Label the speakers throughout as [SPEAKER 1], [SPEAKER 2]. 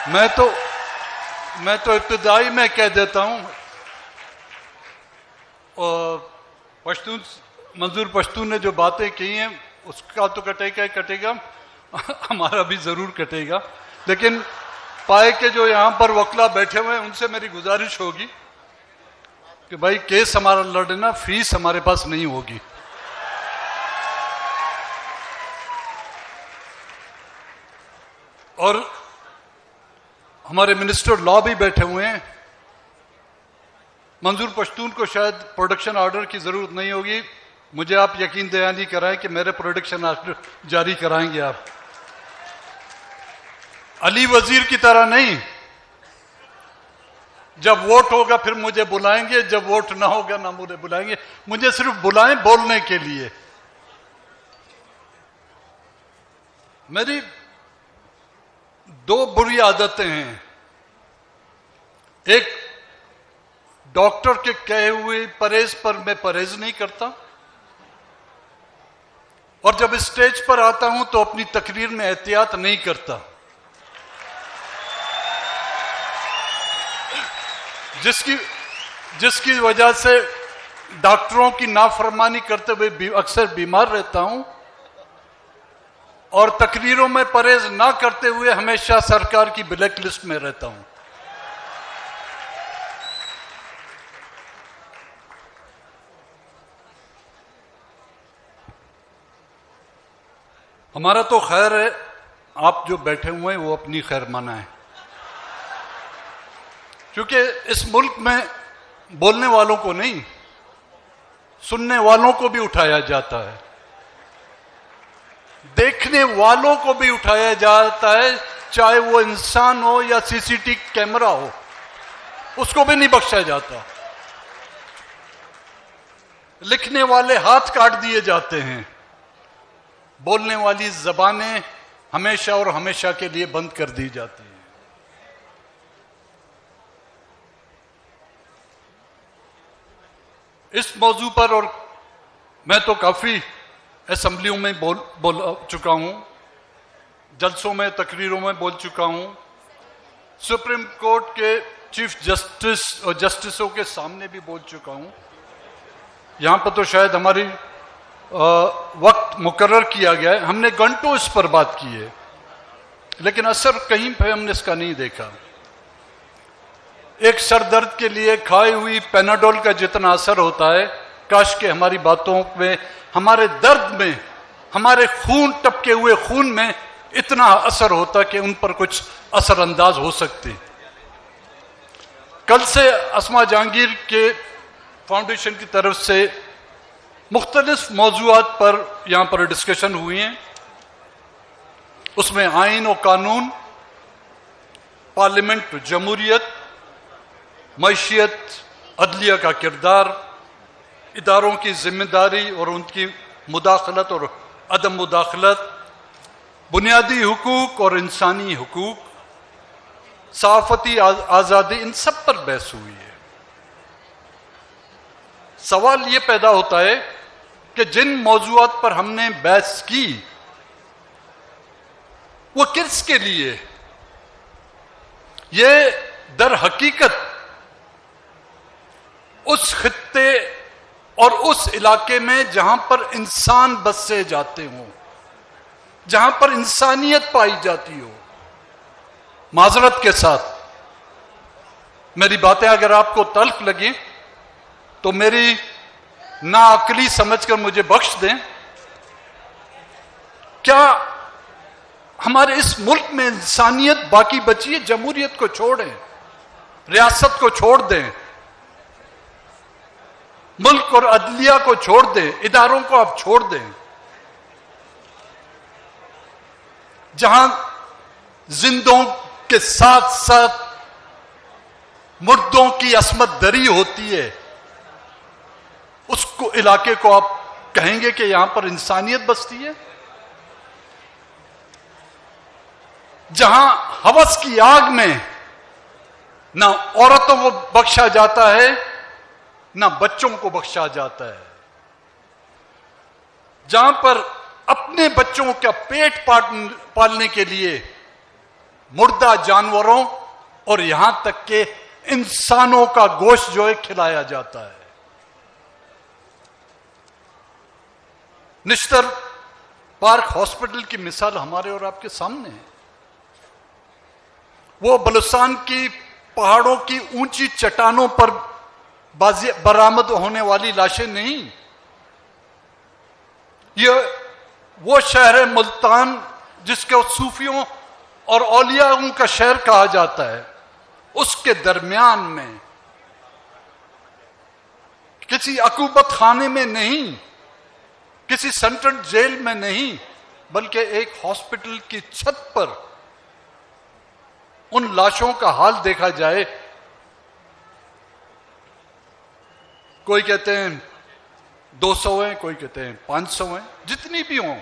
[SPEAKER 1] मैं तो इब्तिदाई में कह देता हूं, और पश्तून मंजूर पश्तून ने जो बातें की हैं उसका तो कटेगा ही कटेगा, हमारा भी जरूर कटेगा। लेकिन पाए के जो यहां पर वकला बैठे हुए हैं उनसे मेरी गुजारिश होगी कि भाई केस हमारा लड़ना, फीस हमारे पास नहीं होगी। और हमारे मिनिस्टर लॉ भी बैठे हुए हैं। मंजूर पश्तून को शायद प्रोडक्शन ऑर्डर की जरूरत नहीं होगी, मुझे आप यकीन दयानी कराएं कि मेरे प्रोडक्शन ऑर्डर जारी कराएंगे आप। अली वजीर की तरह नहीं, जब वोट होगा फिर मुझे बुलाएंगे, जब वोट ना होगा ना मुझे बुलाएंगे। मुझे सिर्फ बुलाएं बोलने के लिए। मेरी दो बुरी आदतें हैं। एक, डॉक्टर के कहे हुए परहेज पर मैं परहेज नहीं करता, और जब स्टेज पर आता हूं तो अपनी तकरीर में एहतियात नहीं करता, जिसकी वजह से डॉक्टरों की नाफरमानी करते हुए अक्सर बीमार रहता हूं, और तकरीरों में परहेज ना करते हुए हमेशा सरकार की ब्लैक लिस्ट में रहता हूं। हमारा तो खैर है, आप जो बैठे हुए हैं वो अपनी खैर माना है, क्योंकि इस मुल्क में बोलने वालों को नहीं, सुनने वालों को भी उठाया जाता है, देखने वालों को भी उठाया जाता है, चाहे वो इंसान हो या सीसीटीवी कैमरा हो, उसको भी नहीं बख्शा जाता। लिखने वाले हाथ काट दिए जाते हैं, बोलने वाली जबानें हमेशा और हमेशा के लिए बंद कर दी जाती हैं। इस मौजू पर, और मैं तो काफी असेंबलियों में बोल चुका हूं, जलसों में, तकरीरों में बोल चुका हूं, सुप्रीम कोर्ट के चीफ जस्टिस और जस्टिसों के सामने भी बोल चुका हूं। यहां पर तो शायद हमारी वक्त मुकर्रर किया गया है, हमने घंटों इस पर बात की है, लेकिन असर कहीं पे हमने इसका नहीं देखा। एक सर दर्द के लिए खाई हुई पेनाडोल का जितना असर होता है, काश के हमारी बातों में, हमारे दर्द में, हमारे खून, टपके हुए खून में इतना असर होता कि उन पर कुछ असरअंदाज हो सकते। कल से अस्मा जहांगीर के फाउंडेशन की तरफ से मुख्तलिफ मौजूआत पर यहां पर डिस्कशन हुई हैं। उसमें आइन और कानून, पार्लियामेंट, जमहूरियत, मईशियत, अदलिया का किरदार, इदारों की जिम्मेदारी और उनकी मुदाखलत और अदम मुदाखलत, बुनियादी हुकूक और इंसानी हुकूक, सहाफती आज़ादी, इन सब पर बहस हुई है। सवाल यह पैदा होता है कि जिन मौजूआत पर हमने बहस की वो किसके लिए? ये दर हकीकत उस खित्ते और उस इलाके में जहां पर इंसान बसे जाते हों, जहां पर इंसानियत पाई जाती हो। माजरत के साथ मेरी बातें अगर आपको तल्ख लगी तो मेरी नाअक्ली समझकर मुझे बख्श दें। क्या हमारे इस मुल्क में इंसानियत बाकी बची है? जमहूरियत को छोड़ें, रियासत को छोड़ दें, मुल्क और अदलिया को छोड़ दें, इदारों को आप छोड़ दें, जहां जिंदों के साथ साथ मुर्दों की असमत दरी होती है, उसको इलाके को आप कहेंगे कि यहां पर इंसानियत बसती है? जहां हवस की आग में ना औरतों को बख्शा जाता है ना बच्चों को बख्शा जाता है, जहां पर अपने बच्चों का पेट पालने के लिए मुर्दा जानवरों और यहां तक के इंसानों का गोश्त जो है खिलाया जाता है। निश्तर पार्क हॉस्पिटल की मिसाल हमारे और आपके सामने है। वो बलूचिस्तान की पहाड़ों की ऊंची चट्टानों पर बरामद होने वाली लाशें नहीं। यह वो शहर है मुल्तान जिसको सूफियों और औलियाओं का शहर कहा जाता है। उसके दरमियान में किसी अकूबत खाने में नहीं, किसी सेंट्रल जेल में नहीं, बल्कि एक हॉस्पिटल की छत पर उन लाशों का हाल देखा जाए। कोई कहते हैं 200 हैं, कोई कहते हैं 500 हैं, जितनी भी हों,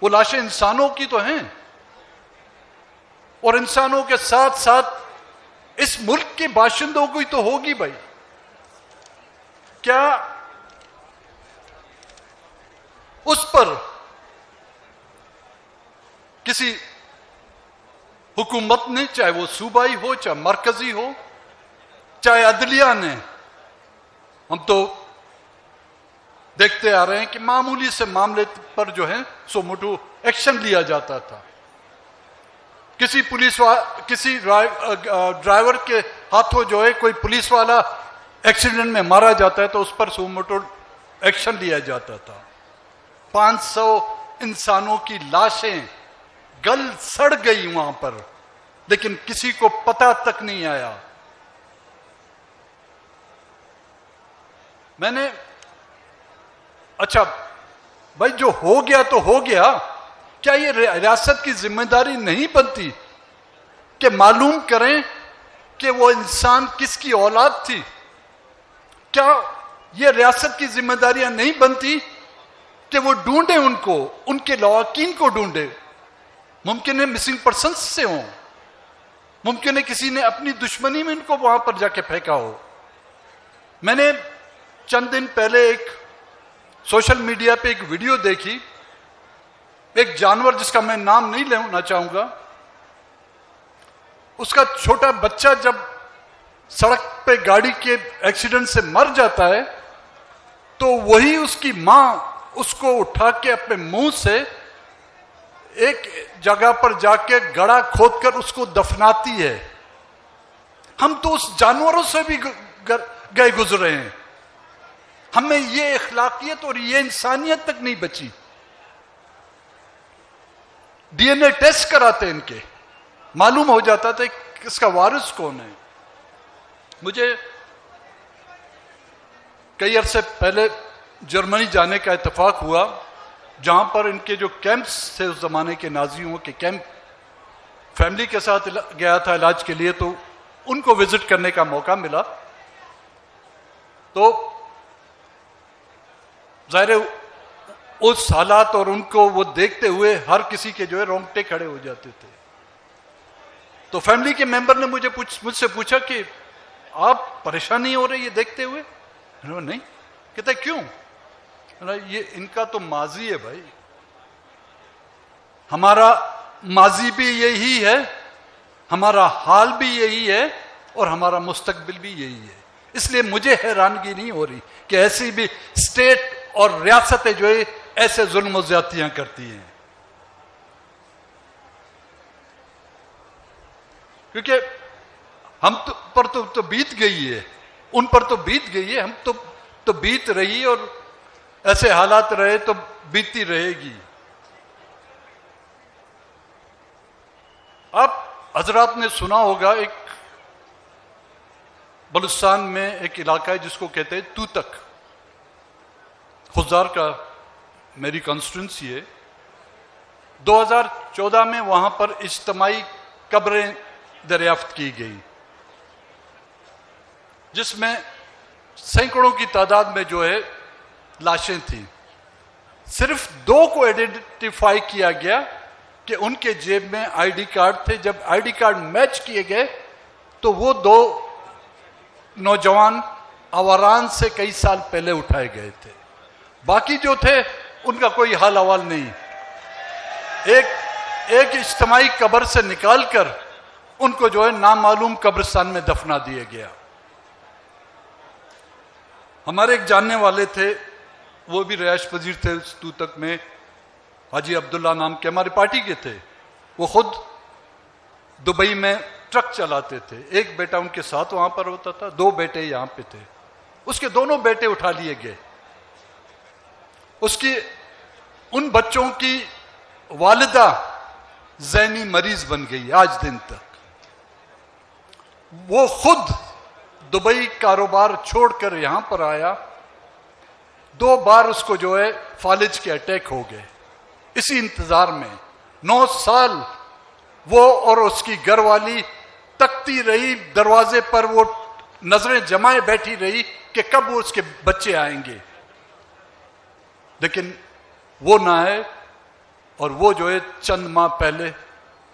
[SPEAKER 1] वो लाशें इंसानों की तो हैं और इंसानों के साथ साथ इस मुल्क के बाशिंदों की तो होगी भाई। क्या उस पर किसी हुकूमत ने, चाहे वो सूबाई हो, चाहे मरकजी हो, चाहे अदलिया ने, हम तो देखते आ रहे हैं कि मामूली से मामले पर जो है सो मोटो एक्शन लिया जाता था। किसी किसी ड्राइवर के हाथों जो है कोई पुलिस वाला एक्सीडेंट में मारा जाता है तो उस पर सो मोटो एक्शन लिया जाता था। 500 इंसानों की लाशें गल सड़ गई वहां पर, लेकिन किसी को पता तक नहीं आया। मैंने अच्छा भाई, जो हो गया तो हो गया, क्या ये रियासत की जिम्मेदारी नहीं बनती कि मालूम करें कि वो इंसान किसकी औलाद थी? क्या ये रियासत की जिम्मेदारियां नहीं बनती कि वो ढूंढे उनको, उनके लवाकिन को ढूंढे? मुमकिन है मिसिंग पर्सन्स से हो, मुमकिन है किसी ने अपनी दुश्मनी में उनको वहां पर जाके फेंका हो। मैंने चंद दिन पहले एक सोशल मीडिया पे एक वीडियो देखी, एक जानवर जिसका मैं नाम नहीं लेना चाहूंगा, उसका छोटा बच्चा जब सड़क पे गाड़ी के एक्सीडेंट से मर जाता है तो वही उसकी मां उसको उठा के अपने मुंह से एक जगह पर जाके गड़ा खोदकर उसको दफनाती है। हम तो उस जानवरों से भी गए गुजरे हैं। हमें ये इखलाकियत और ये इंसानियत तक नहीं बची। डीएनए टेस्ट कराते इनके, मालूम हो जाता था कि इसका वारिस कौन है। मुझे कई अरसे पहले जर्मनी जाने का इत्तेफाक हुआ, जहां पर इनके जो कैंप्स थे उस जमाने के नाजियों के कैंप, फैमिली के साथ गया था इलाज के लिए, तो उनको विजिट करने का मौका मिला। तो जाहिर है उस हालात और उनको वो देखते हुए हर किसी के जो है रोंगटे खड़े हो जाते थे। तो फैमिली के मेंबर ने मुझसे पूछा कि आप परेशान नहीं हो रहे ये देखते हुए? नहीं। कहते क्यों? ये इनका तो माजी है भाई, हमारा माजी भी यही है, हमारा हाल भी यही है और हमारा मुस्तकबिल भी यही है। इसलिए मुझे हैरानगी नहीं हो रही कि ऐसी भी स्टेट और रियासतें जो है ऐसे जुल्म और ज्यादतियां करती हैं, क्योंकि हम पर तो बीत गई है, उन पर तो बीत गई है, हम तो बीत रही और ऐसे हालात रहे तो बीतती रहेगी। आप हजरात ने सुना होगा एक बलूचिस्तान में एक इलाका है जिसको कहते हैं तूतक, खुजार का मेरी कॉन्स्टिट्यूंसी है। 2014 में वहां पर इज्तिमाई कब्रें दरियाफ्त की गई, जिसमें सैकड़ों की तादाद में जो है लाशें थी। सिर्फ 2 को आइडेंटिफाई किया गया कि उनके जेब में आईडी कार्ड थे। जब आईडी कार्ड मैच किए गए तो वो 2 नौजवान अवारान से कई साल पहले उठाए गए थे। बाकी जो थे उनका कोई हाल अहवाल नहीं। एक इज्तिमाई कब्र से निकालकर उनको जो है नामालूम कब्रिस्तान में दफना दिया गया। हमारे एक जानने वाले थे, वो भी रिहायश पजीर थे तूतक में, हाजी अब्दुल्ला नाम के हमारी पार्टी के थे। वो खुद दुबई में ट्रक चलाते थे। एक बेटा उनके साथ वहां पर होता था, 2 बेटे यहां पे थे। उसके दोनों बेटे उठा लिए गए। उसकी उन बच्चों की वालिदा ज़हनी मरीज बन गई आज दिन तक। वो खुद दुबई कारोबार छोड़कर यहां पर आया। 2 बार उसको जो है फालिज के अटैक हो गए। इसी इंतजार में 9 साल वो और उसकी घरवाली तकती रही दरवाजे पर, वो नजरें जमाए बैठी रही कि कब वो उसके बच्चे आएंगे, लेकिन वो ना आए। और वो जो है चंद माह पहले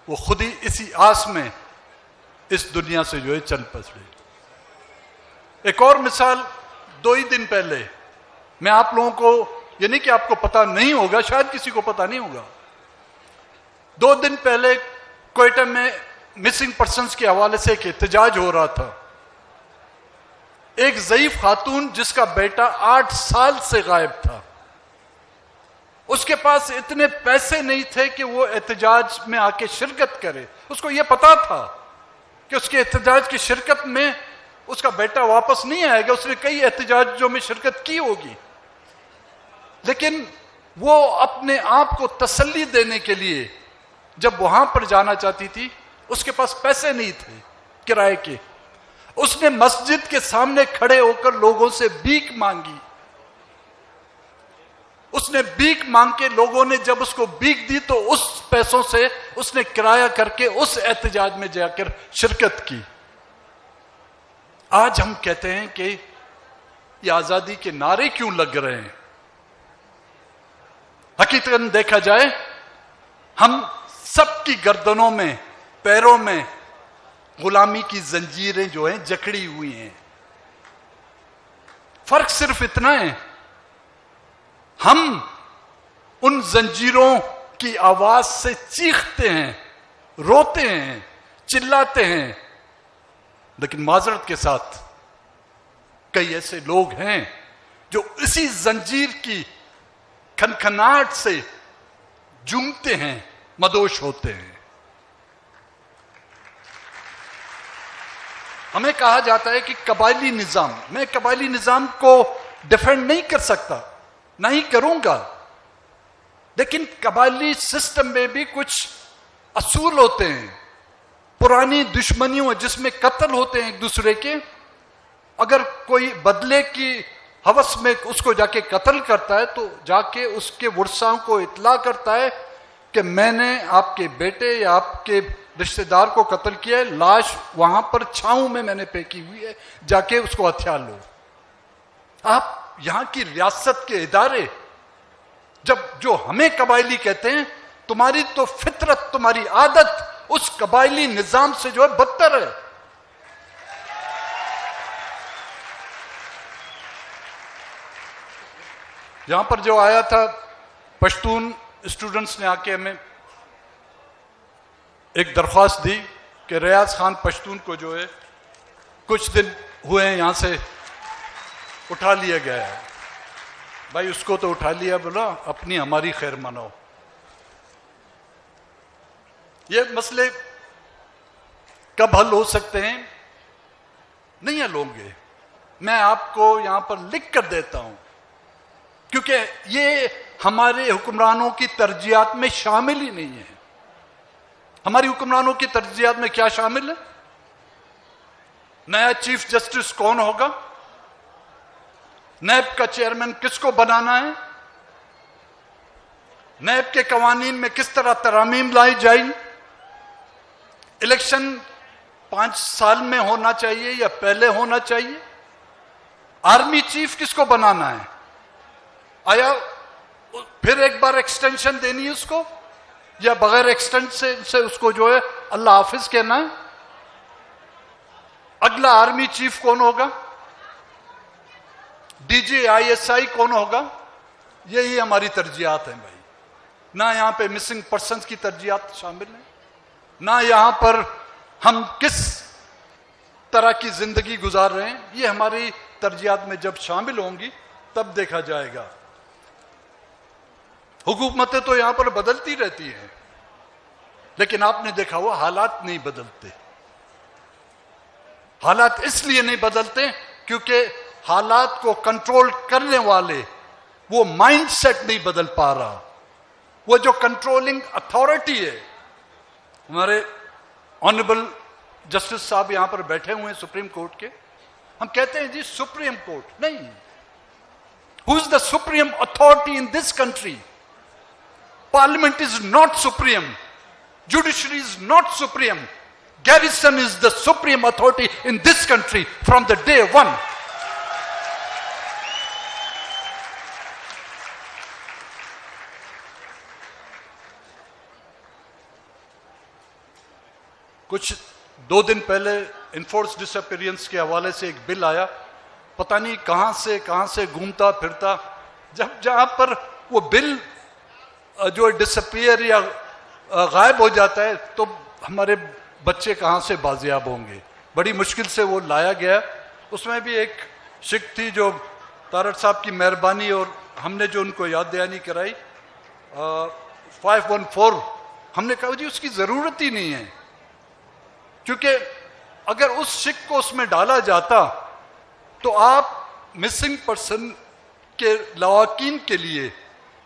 [SPEAKER 1] वो खुद ही इसी आस में इस दुनिया से जो है चल पड़े। एक और मिसाल, 2 ही दिन पहले मैं आप लोगों को, ये नहीं कि आपको पता नहीं होगा, शायद किसी को पता नहीं होगा, 2 दिन पहले क्वेटा में मिसिंग पर्सन्स के हवाले से एक एहतजाज हो रहा था। एक ज़ईफ खातून जिसका बेटा 8 साल से गायब था, उसके पास इतने पैसे नहीं थे कि वो एहतजाज में आके शिरकत करे। उसको ये पता था कि उसके एहतजाज की शिरकत में उसका बेटा वापस नहीं आएगा। उसने कई एहतजाजों में शिरकत की होगी, लेकिन वो अपने आप को तसल्ली देने के लिए जब वहां पर जाना चाहती थी, उसके पास पैसे नहीं थे किराए के। उसने मस्जिद के सामने खड़े होकर लोगों से भीख मांगी। उसने भीख मांग के, लोगों ने जब उसको भीख दी तो उस पैसों से उसने किराया करके उस एहतजाज में जाकर शिरकत की। आज हम कहते हैं कि ये आजादी के नारे क्यों लग रहे हैं? हकीकतन देखा जाए, हम सबकी गर्दनों में, पैरों में गुलामी की जंजीरें जो हैं जकड़ी हुई हैं। फर्क सिर्फ इतना है, हम उन जंजीरों की आवाज से चीखते हैं, रोते हैं, चिल्लाते हैं, लेकिन माजरत के साथ कई ऐसे लोग हैं जो इसी जंजीर की खनखनाहट से जूमते हैं, मदोश होते हैं। हमें कहा जाता है कि कबायली निजाम, मैं कबायली निजाम को डिफेंड नहीं कर सकता, नहीं करूंगा, लेकिन कबायली सिस्टम में भी कुछ असूल होते हैं, पुरानी दुश्मनियों जिसमें कत्ल होते हैं एक दूसरे के। अगर कोई बदले की हवस में उसको जाके कत्ल करता है तो जाके उसके वर्साओं को इत्ला करता है कि मैंने आपके बेटे या आपके रिश्तेदार को कत्ल किया है, लाश वहां पर छांव में मैंने फेंकी हुई है, जाके उसको हथियार लो। आप यहां की रियासत के इदारे जब जो हमें कबायली कहते हैं, तुम्हारी तो फितरत, तुम्हारी आदत उस कबायली निजाम से जो है बदतर है। यहां पर जो आया था, पश्तून स्टूडेंट्स ने आके हमें एक दरख्वास्त दी कि रियाज खान पश्तून को जो है कुछ दिन हुए हैं यहां से उठा लिया गया है। भाई उसको तो उठा लिया, बोला अपनी हमारी खैर मनाओ। ये मसले कब हल हो सकते हैं? नहीं हल होंगे। मैं आपको यहां पर लिख कर देता हूं, क्योंकि ये हमारे हुक्मरानों की तरजीहात में शामिल ही नहीं है। हमारी हुक्मरानों की तरजीहात में क्या शामिल है? नया चीफ जस्टिस कौन होगा, नैब का चेयरमैन किसको बनाना है, नैब के कवानीन में किस तरह तरामीम लाई जाएगी, इलेक्शन 5 साल में होना चाहिए या पहले होना चाहिए, आर्मी चीफ किसको बनाना है, आया फिर एक बार एक्सटेंशन देनी है उसको, या बगैर एक्सटेंशन से उसको जो है अल्लाह हाफिज कहना है। अगला आर्मी चीफ कौन होगा, डीजी आईएसआई कौन होगा, यही हमारी तरजीहात है भाई। ना यहाँ पे मिसिंग पर्सन्स की तरजीहात शामिल हैं, ना यहाँ पर हम किस तरह की जिंदगी गुजार रहे हैं। ये हमारी तरजीहात में जब शामिल होंगी तब देखा जाएगा। हुकूमतें तो यहां पर बदलती रहती हैं, लेकिन आपने देखा हुआ हालात नहीं बदलते। हालात इसलिए नहीं बदलते क्योंकि हालात को कंट्रोल करने वाले वो माइंडसेट नहीं बदल पा रहा। वो जो कंट्रोलिंग अथॉरिटी है, हमारे ऑनरेबल जस्टिस साहब यहां पर बैठे हुए हैं सुप्रीम कोर्ट के, हम कहते हैं जी सुप्रीम कोर्ट नहीं। Who is the supreme authority in this country? Parliament is not supreme. Judiciary is not supreme. Garrison is the supreme authority in this country from the day one. कुछ 2 दिन पहले enforce disappearance के हवाले से एक bill आया, पता नहीं कहां से घूमता फिरता। जब जहां पर वो बिल जो डिसअपियर या गायब हो जाता है तो हमारे बच्चे कहां से बाजियाब होंगे। बड़ी मुश्किल से वो लाया गया। उसमें भी एक शिक थी जो तारड़ साहब की मेहरबानी और हमने जो उनको याद दहानी कराई 514, हमने कहा जी उसकी जरूरत ही नहीं है, क्योंकि अगर उस शिक को उसमें डाला जाता तो आप मिसिंग पर्सन के लवाकिन के लिए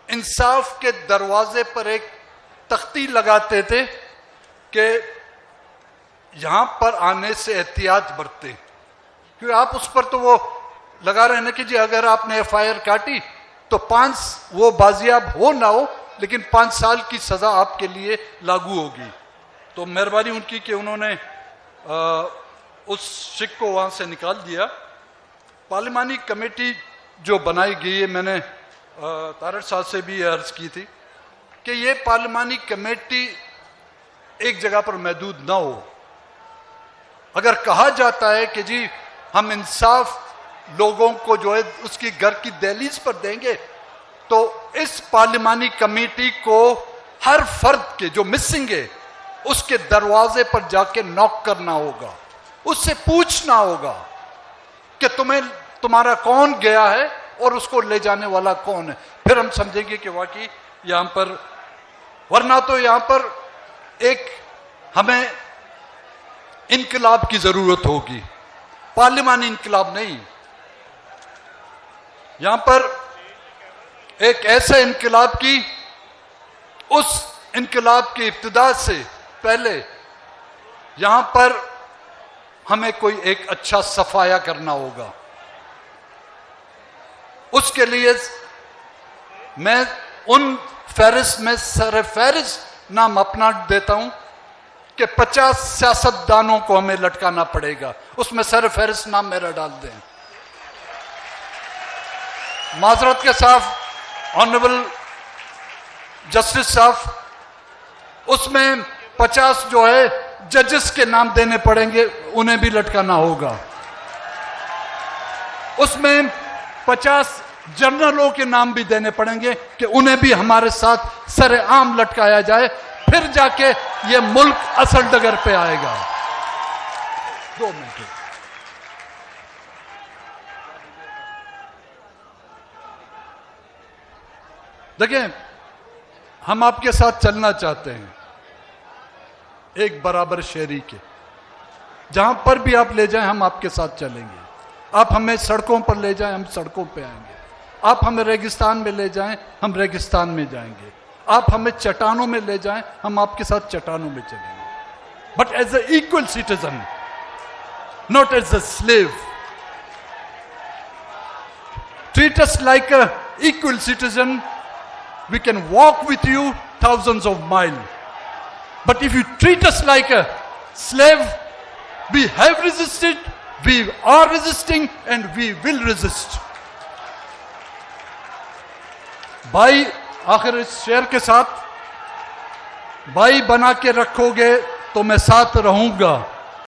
[SPEAKER 1] इंसाफ के दरवाजे पर एक तख्ती लगाते थे कि यहां पर आने से एहतियात बरतें। क्योंकि आप उस पर तो वो लगा रहे हैं कि जी अगर आपने एफआईआर काटी तो 5 वो बाजियाब हो ना हो, लेकिन 5 साल की सजा आपके लिए लागू होगी। तो मेहरबानी उनकी कि उन्होंने उस शिक को वहां से निकाल दिया। पार्लिमानी कमेटी जो बनाई गई है, मैंने तारड़ साहब से भी अर्ज की थी कि ये पार्लिमानी कमेटी एक जगह पर महदूद ना हो। अगर कहा जाता है कि जी हम इंसाफ लोगों को जो है उसकी घर की दहलीज पर देंगे, तो इस पार्लिमानी कमेटी को हर फर्द के जो मिसिंग है उसके दरवाजे पर जाके नॉक करना होगा, उससे पूछना होगा कि तुम्हारा कौन गया है और उसको ले जाने वाला कौन है। फिर हम समझेंगे कि वाकई यहां पर, वरना तो यहां पर एक हमें इनकलाब की जरूरत होगी, पार्लिमानी इनकलाब नहीं। यहां पर एक ऐसे इनकलाब की, उस इनकलाब की इब्तिदा से पहले यहां पर हमें कोई एक अच्छा सफाया करना होगा। उसके लिए मैं उन फहरिस्त में सर फहरिस्त नाम अपना देता हूं कि 50 सियासतदानों को हमें लटकाना पड़ेगा, उसमें सर फहरिस्त नाम मेरा डाल दें। माजरत के साथ ऑनरेबल जस्टिस साहब, उसमें 50 जो है जजेस के नाम देने पड़ेंगे, उन्हें भी लटकाना होगा। उसमें 50 जनरलों के नाम भी देने पड़ेंगे कि उन्हें भी हमारे साथ सरेआम लटकाया जाए, फिर जाके ये मुल्क असल डगर पे आएगा। 2 मिनट। देखिए, हम आपके साथ चलना चाहते हैं एक बराबर शेरी के, जहां पर भी आप ले जाएं हम आपके साथ चलेंगे। आप हमें सड़कों पर ले जाएं हम सड़कों पे आएंगे, आप हमें रेगिस्तान में ले जाएं हम रेगिस्तान में जाएंगे, आप हमें चट्टानों में ले जाएं हम आपके साथ चट्टानों में चलेंगे, but as a equal citizen, not as a slave. Treat us like a equal citizen, we can walk with you thousands of miles, but if you treat us like a slave, we have resisted, we are resisting, and we will resist. भाई, आखिर इस शेर के साथ, भाई बना के रखोगे तो मैं साथ रहूंगा,